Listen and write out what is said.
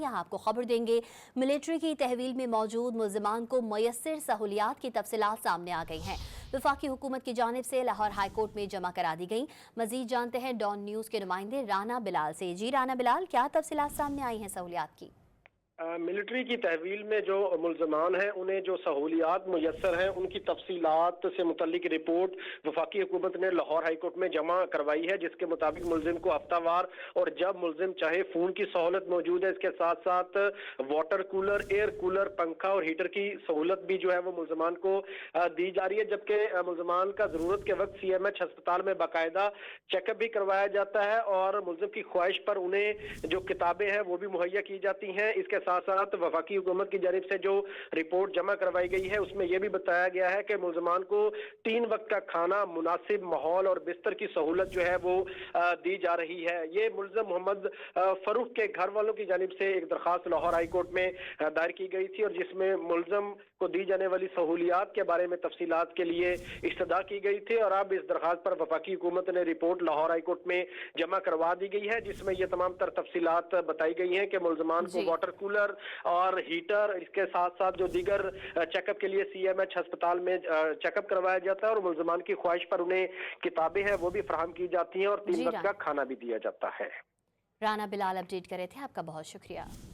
یہاں آپ کو خبر دیں گے ملٹری کی تحویل میں موجود ملزمان کو میسر سہولیات کی تفصیلات سامنے آ گئی ہیں۔ وفاقی حکومت کی جانب سے لاہور ہائی کورٹ میں جمع کرا دی گئیں۔ مزید جانتے ہیں ڈان نیوز کے نمائندے رانا بلال سے۔ جی رانا بلال، کیا تفصیلات سامنے آئی ہیں سہولیات کی؟ ملٹری کی تحویل میں جو ملزمان ہیں انہیں جو سہولیات میسر ہیں ان کی تفصیلات سے متعلق رپورٹ وفاقی حکومت نے لاہور ہائی کورٹ میں جمع کروائی ہے، جس کے مطابق ملزم کو ہفتہ وار اور جب ملزم چاہے فون کی سہولت موجود ہے، اس کے ساتھ ساتھ واٹر کولر، ایئر کولر، پنکھا اور ہیٹر کی سہولت بھی جو ہے وہ ملزمان کو دی جا رہی ہے، جبکہ ملزمان کا ضرورت کے وقت سی ایم ایچ ہسپتال میں باقاعدہ چیک اپ بھی کروایا جاتا ہے اور ملزم کی خواہش پر انہیں جو کتابیں ہیں وہ بھی مہیا کی جاتی ہیں۔ اس کے ساتھ ساتھ وفاقی حکومت کی جانب سے جو رپورٹ جمع کروائی گئی ہے اس میں یہ بھی بتایا گیا ہے کہ ملزمان کو 3 وقت کا کھانا، مناسب ماحول اور بستر کی سہولت جو ہے وہ دی جا رہی ہے۔ یہ ملزم محمد فروخ کے گھر والوں کی جانب سے ایک درخواست لاہور ہائی کورٹ میں دائر کی گئی تھی اور جس میں ملزم کو دی جانے والی سہولیات کے بارے میں تفصیلات کے لیے استدعا کی گئی تھی اور اب اس درخواست پر وفاقی حکومت نے رپورٹ لاہور ہائی کورٹ میں جمع کروا دی گئی ہے، جس میں یہ تمام تر تفصیلات بتائی گئی ہیں کہ ملزمان کو واٹر کولر اور ہیٹر، اس کے ساتھ ساتھ جو دیگر چیک اپ کے لیے سی ایم ایچ ہسپتال میں چیک اپ کروایا جاتا ہے اور ملزمان کی خواہش پر انہیں کتابیں ہیں وہ بھی فراہم کی جاتی ہیں اور 3 وقت کا کھانا بھی دیا جاتا ہے۔ رانا بلال اپڈیٹ کر رہے تھے، آپ کا بہت شکریہ۔